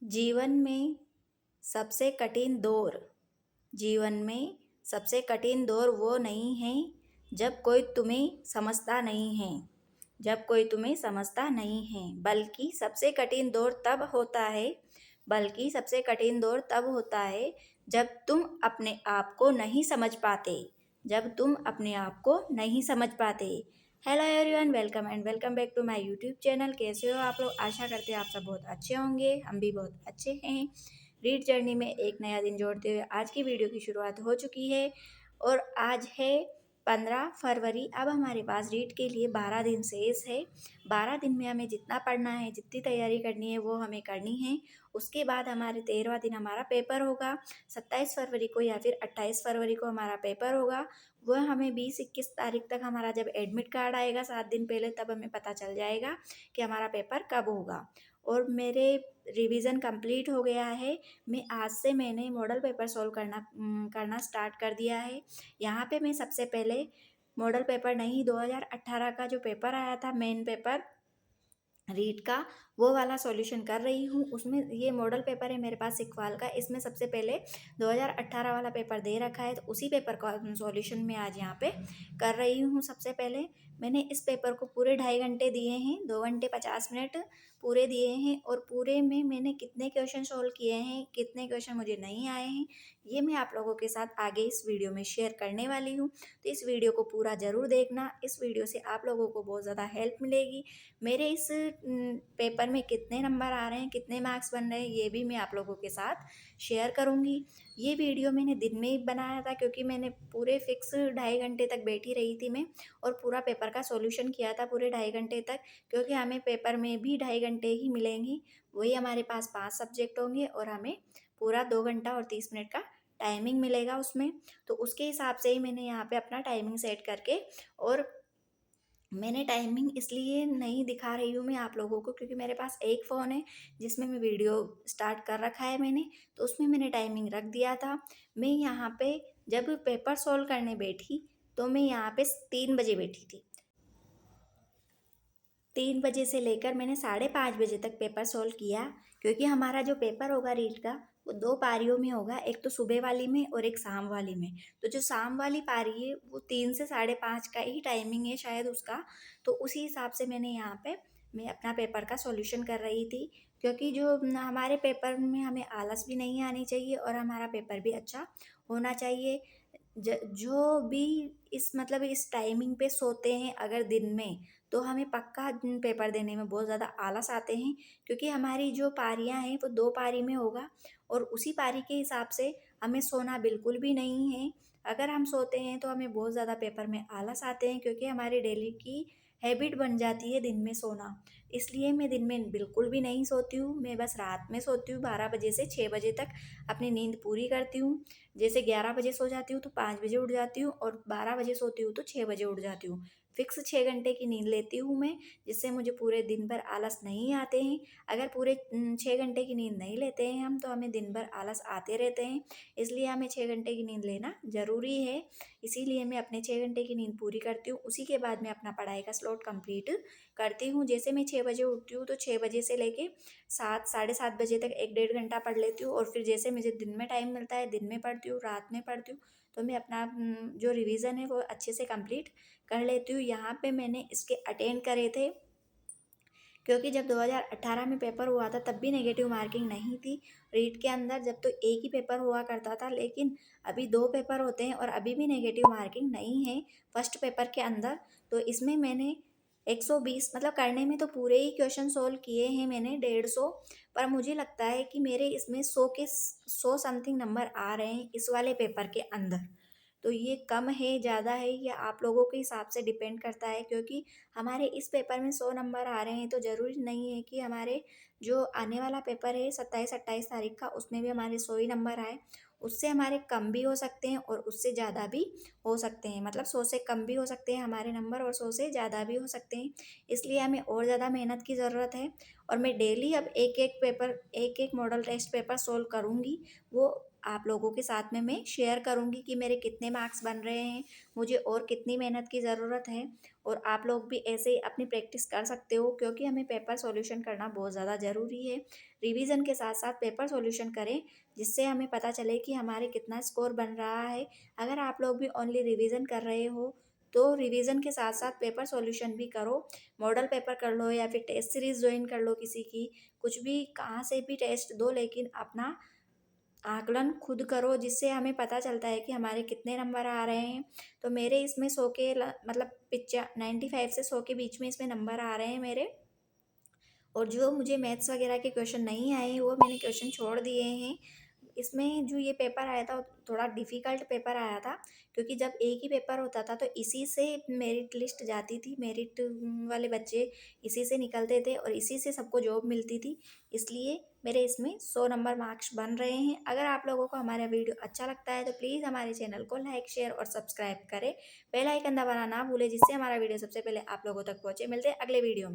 जीवन में सबसे कठिन दौर जीवन में सबसे कठिन दौर वो नहीं है जब कोई तुम्हें समझता नहीं है बल्कि सबसे कठिन दौर तब होता है जब तुम अपने आप को नहीं समझ पाते hello everyone, welcome back to my YouTube channel. कैसे हो आप लोग? आशा करते हैं आप सब बहुत अच्छे होंगे। हम भी बहुत अच्छे हैं। रीड जर्नी में एक नया दिन जोड़ते हुए आज की वीडियो की शुरुआत हो चुकी है और आज है 15 फरवरी। अब हमारे पास रीड के लिए 12 दिन शेष है। 12 दिन में हमें जितना पढ़ना है, जितनी तैयारी करनी है वो हमें करनी है। उसके बाद हमारे 13वां दिन हमारा पेपर होगा। 27 फरवरी को या फिर 28 फरवरी को हमारा पेपर होगा। वह हमें 20-21 तारीख तक हमारा जब एडमिट कार्ड आएगा 7 दिन पहले, तब हमें पता चल जाएगा कि हमारा पेपर कब होगा। और मेरे रिवीजन कंप्लीट हो गया है। आज से मैंने मॉडल पेपर सॉल्व करना स्टार्ट कर दिया है। यहाँ पे मैं सबसे पहले मॉडल पेपर नहीं, 2018 का जो पेपर आया था मेन पेपर रीड का, वो वाला सॉल्यूशन कर रही हूँ। उसमें ये मॉडल पेपर है मेरे पास सिक्वाल का। इसमें सबसे पहले 2018 वाला पेपर दे रखा है, तो उसी पेपर का सॉल्यूशन मैं आज यहाँ पे कर रही हूँ। सबसे पहले मैंने इस पेपर को पूरे 2.5 घंटे दिए हैं, 2 घंटे 50 मिनट पूरे दिए हैं। और पूरे में मैंने कितने क्वेश्चन सॉल्व किए हैं, कितने क्वेश्चन मुझे नहीं आए हैं, ये मैं आप लोगों के साथ आगे इस वीडियो में शेयर करने वाली हूँ। तो इस वीडियो को पूरा ज़रूर देखना। इस वीडियो से आप लोगों को बहुत ज़्यादा हेल्प मिलेगी। मेरे इस पेपर में कितने नंबर आ रहे हैं, कितने मार्क्स बन रहे हैं, ये भी मैं आप लोगों के साथ शेयर करूँगी। ये वीडियो मैंने दिन में ही बनाया था क्योंकि मैंने पूरे फिक्स 2.5 घंटे तक बैठी रही थी मैं, और पूरा पेपर का सॉल्यूशन किया था पूरे 2.5 घंटे तक। क्योंकि हमें पेपर में भी 2.5 घंटे ही मिलेंगी। वही हमारे पास 5 सब्जेक्ट होंगे और हमें पूरा 2 घंटा और 30 मिनट का टाइमिंग मिलेगा उसमें। तो उसके हिसाब से ही मैंने यहाँ पे अपना टाइमिंग सेट करके, और मैंने टाइमिंग इसलिए नहीं दिखा रही हूँ मैं आप लोगों को क्योंकि मेरे पास एक फ़ोन है जिसमें मैं वीडियो स्टार्ट कर रखा है मैंने, तो उसमें मैंने टाइमिंग रख दिया था। मैं यहाँ पे जब पेपर सॉल्व करने बैठी तो मैं यहाँ पे 3 बजे बैठी थी। 3 बजे से लेकर मैंने 5:30 बजे तक पेपर सॉल्व किया। क्योंकि हमारा जो पेपर होगा रीड का, वो 2 पारियों में होगा, एक तो सुबह वाली में और एक शाम वाली में। तो जो शाम वाली पारी है वो 3 से 5:30 का ही टाइमिंग है शायद उसका। तो उसी हिसाब से मैंने यहाँ पे मैं अपना पेपर का सॉल्यूशन कर रही थी। क्योंकि जो हमारे पेपर में हमें आलस भी नहीं आनी चाहिए और हमारा पेपर भी अच्छा होना चाहिए। जो भी इस टाइमिंग पे सोते हैं अगर दिन में, तो हमें पक्का पेपर देने में बहुत ज़्यादा आलस आते हैं। क्योंकि हमारी जो पारियाँ हैं वो 2 पारी में होगा और उसी पारी के हिसाब से हमें सोना बिल्कुल भी नहीं है। अगर हम सोते हैं तो हमें बहुत ज़्यादा पेपर में आलस आते हैं क्योंकि हमारी डेली की हैबिट बन जाती है दिन में सोना। इसलिए मैं दिन में बिल्कुल भी नहीं सोती हूँ। मैं बस रात में सोती हूँ, 12 बजे से 6 बजे तक अपनी नींद पूरी करती हूँ। जैसे 11 बजे सो जाती हूँ तो 5 बजे उठ जाती हूँ, और 12 बजे सोती हूँ तो 6 बजे उठ जाती हूँ। फिक्स 6 घंटे की नींद लेती हूँ मैं, जिससे मुझे पूरे दिन भर आलस नहीं आते हैं। अगर पूरे 6 घंटे की नींद नहीं लेते हैं हम, तो हमें दिन भर आलस आते रहते हैं। इसलिए हमें 6 घंटे की नींद लेना ज़रूरी है। इसीलिए मैं अपने 6 घंटे की नींद पूरी करती हूँ। उसी के बाद मैं अपना पढ़ाई का स्लॉट कंप्लीट करती हूँ। जैसे मैं 6 बजे उठती हूँ तो 6 बजे से लेके 7 7:30 बजे तक 1-1.5 घंटा पढ़ लेती हूँ, और फिर जैसे मुझे दिन में टाइम मिलता है दिन में पढ़ती हूँ, रात में पढ़ती हूँ। तो मैं अपना जो रिवीजन है वो अच्छे से कंप्लीट कर लेती हूँ। यहाँ पे मैंने इसके अटेंड करे थे क्योंकि जब 2018 में पेपर हुआ था तब भी नेगेटिव मार्किंग नहीं थी रीट के अंदर, जब तो एक ही पेपर हुआ करता था। लेकिन अभी 2 पेपर होते हैं और अभी भी नेगेटिव मार्किंग नहीं है फर्स्ट पेपर के अंदर। तो इसमें मैंने 120 करने में तो पूरे ही क्वेश्चन सोल्व किए हैं मैंने, 150। पर मुझे लगता है कि मेरे इसमें 100 समथिंग नंबर आ रहे हैं इस वाले पेपर के अंदर। तो ये कम है, ज़्यादा है, ये आप लोगों के हिसाब से डिपेंड करता है। क्योंकि हमारे इस पेपर में 100 नंबर आ रहे हैं तो ज़रूरी नहीं है कि हमारे जो आने वाला पेपर है 27-28 तारीख का, उसमें भी हमारे 100 ही नंबर आए। उससे हमारे कम भी हो सकते हैं और उससे ज़्यादा भी हो सकते हैं। 100 से कम भी हो सकते हैं हमारे नंबर और 100 से ज़्यादा भी हो सकते हैं। इसलिए हमें और ज़्यादा मेहनत की ज़रूरत है। और मैं डेली अब एक एक मॉडल टेस्ट पेपर सोल्व करूँगी। वो आप लोगों के साथ में मैं शेयर करूँगी कि मेरे कितने मार्क्स बन रहे हैं, मुझे और कितनी मेहनत की ज़रूरत है। और आप लोग भी ऐसे ही अपनी प्रैक्टिस कर सकते हो, क्योंकि हमें पेपर सॉल्यूशन करना बहुत ज़्यादा ज़रूरी है। रिवीजन के साथ साथ पेपर सॉल्यूशन करें, जिससे हमें पता चले कि हमारे कितना स्कोर बन रहा है। अगर आप लोग भी ओनली रिवीजन कर रहे हो, तो रिवीजन के साथ साथ पेपर सॉल्यूशन भी करो। मॉडल पेपर कर लो या फिर टेस्ट सीरीज ज्वाइन कर लो किसी की, कुछ भी कहाँ से भी टेस्ट दो, लेकिन अपना आकलन खुद करो, जिससे हमें पता चलता है कि हमारे कितने नंबर आ रहे हैं। तो मेरे इसमें 100 के मतलब 95 से 100 के बीच में इसमें नंबर आ रहे हैं मेरे। और जो मुझे मैथ्स वगैरह के क्वेश्चन नहीं आए हैं, वो मैंने क्वेश्चन छोड़ दिए हैं। इसमें जो ये पेपर आया था, थोड़ा डिफ़िकल्ट पेपर आया था, क्योंकि जब एक ही पेपर होता था तो इसी से मेरिट लिस्ट जाती थी, मेरिट वाले बच्चे इसी से निकलते थे और इसी से सबको जॉब मिलती थी। इसलिए मेरे इसमें 100 नंबर मार्क्स बन रहे हैं। अगर आप लोगों को हमारा वीडियो अच्छा लगता है तो प्लीज़ हमारे चैनल को लाइक, शेयर और सब्सक्राइब करें। बेल आइकन दबाना ना भूलें, जिससे हमारा वीडियो सबसे पहले आप लोगों तक पहुँचे। मिलते हैं अगले वीडियो में।